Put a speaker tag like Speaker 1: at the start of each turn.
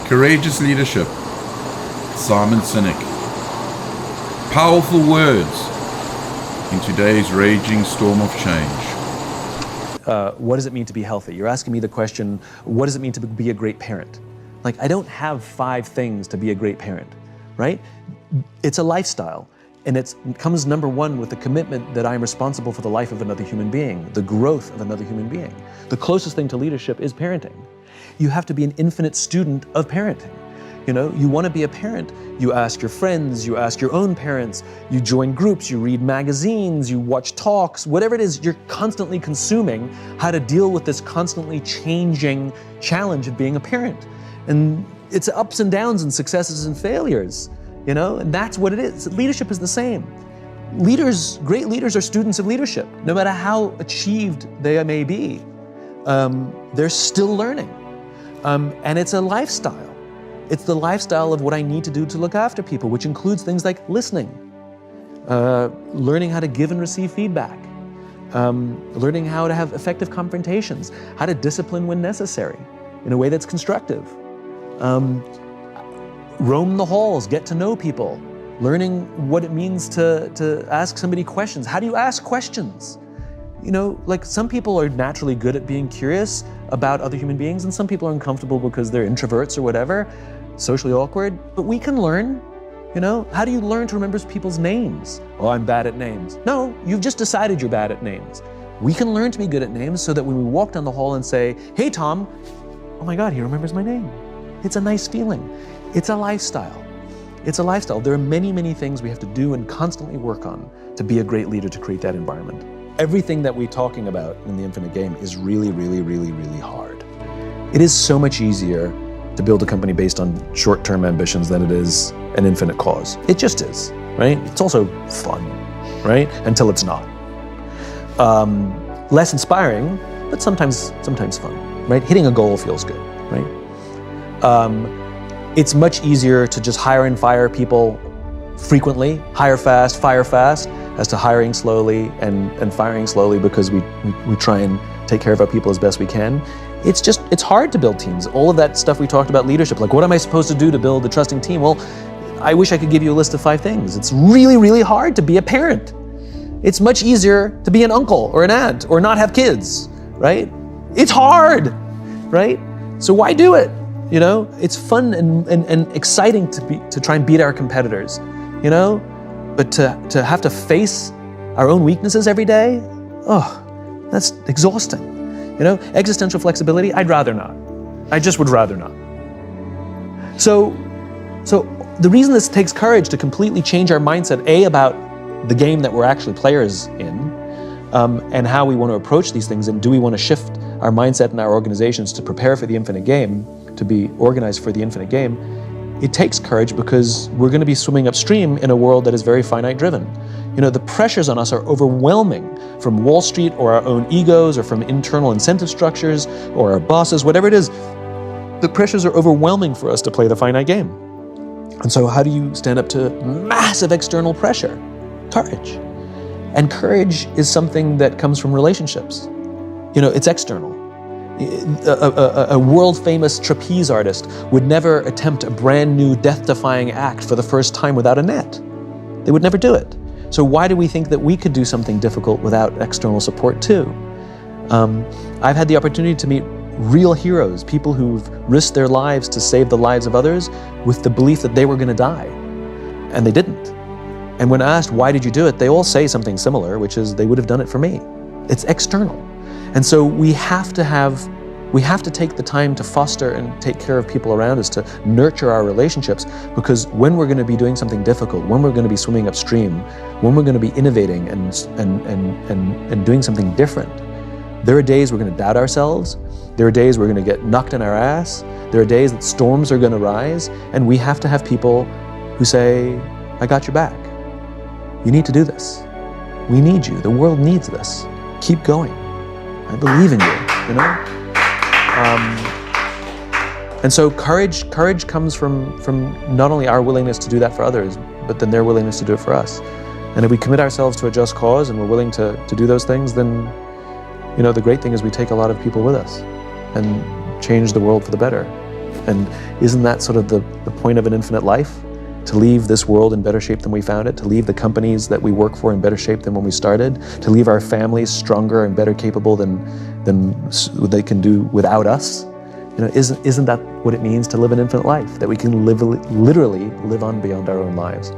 Speaker 1: Courageous leadership. Simon Sinek. Powerful words in today's raging storm of change.
Speaker 2: What does it mean to be healthy? You're asking me the question, what does it mean to be a great parent? Like, I don't have 5 things to be a great parent, right? It's a lifestyle. And it comes number 1 with the commitment that I'm responsible for the life of another human being, the growth of another human being. The closest thing to leadership is parenting. You have to be an infinite student of parenting. You know, you want to be a parent, you ask your friends, you ask your own parents, you join groups, you read magazines, you watch talks, whatever it is, you're constantly consuming how to deal with this constantly changing challenge of being a parent. And it's ups and downs and successes and failures, you know, and that's what it is. Leadership is the same. Great leaders are students of leadership. No matter how achieved they may be, they're still learning. And it's a lifestyle. It's the lifestyle of what I need to do to look after people, which includes things like listening, learning how to give and receive feedback, learning how to have effective confrontations, how to discipline when necessary in a way that's constructive, roam the halls, get to know people, learning what it means to ask somebody questions. How do you ask questions? You know, like, some people are naturally good at being curious about other human beings, and some people are uncomfortable because they're introverts or whatever, socially awkward, but we can learn, you know? How do you learn to remember people's names? Oh, I'm bad at names. No, you've just decided you're bad at names. We can learn to be good at names so that when we walk down the hall and say, hey, Tom, oh my God, he remembers my name. It's a nice feeling. It's a lifestyle. It's a lifestyle. There are many, many things we have to do and constantly work on to be a great leader, to create that environment. Everything that we're talking about in the Infinite Game is really, really, really, really hard. It is so much easier to build a company based on short-term ambitions than it is an infinite cause. It just is, right? It's also fun, right? Until it's not. Less inspiring, but sometimes fun, right? Hitting a goal feels good, right? It's much easier to just hire and fire people frequently, hire fast, fire fast, as to hiring slowly and firing slowly because we try and take care of our people as best we can. It's hard to build teams. All of that stuff we talked about leadership, like what am I supposed to do to build a trusting team? Well, I wish I could give you a list of 5 things. It's really, really hard to be a parent. It's much easier to be an uncle or an aunt or not have kids, right? It's hard, right? So why do it? You know, it's fun and exciting to try and beat our competitors, you know? But to have to face our own weaknesses every day, oh, that's exhausting. You know, existential flexibility, I'd rather not. I just would rather not. So the reason this takes courage to completely change our mindset, A, about the game that we're actually players in, and how we want to approach these things, and do we want to shift our mindset and our organizations to prepare for the infinite game, to be organized for the infinite game. It takes courage because we're going to be swimming upstream in a world that is very finite driven. You know, the pressures on us are overwhelming, from Wall Street or our own egos or from internal incentive structures or our bosses, whatever it is. The pressures are overwhelming for us to play the finite game. And so how do you stand up to massive external pressure? Courage. And courage is something that comes from relationships. You know, it's external. A world-famous trapeze artist would never attempt a brand new death-defying act for the first time without a net. They would never do it. So why do we think that we could do something difficult without external support too? I've had the opportunity to meet real heroes, people who've risked their lives to save the lives of others with the belief that they were going to die, and they didn't. And when asked, why did you do it? They all say something similar, which is they would have done it for me. It's external. And so we have to take the time to foster and take care of people around us, to nurture our relationships, because when we're going to be doing something difficult, when we're going to be swimming upstream, when we're going to be innovating and doing something different, there are days we're going to doubt ourselves. There are days we're going to get knocked in our ass. There are days that storms are going to rise, and we have to have people who say, I got your back. You need to do this. We need you. The world needs this. Keep going. I believe in you, you know? And so courage comes from not only our willingness to do that for others, but then their willingness to do it for us. And if we commit ourselves to a just cause and we're willing to do those things, then, you know, the great thing is we take a lot of people with us and change the world for the better. And isn't that sort of the point of an infinite life? To leave this world in better shape than we found it, to leave the companies that we work for in better shape than when we started, to leave our families stronger and better capable than they can do without us. You know, isn't that what it means to live an infinite life? That we can literally live on beyond our own lives.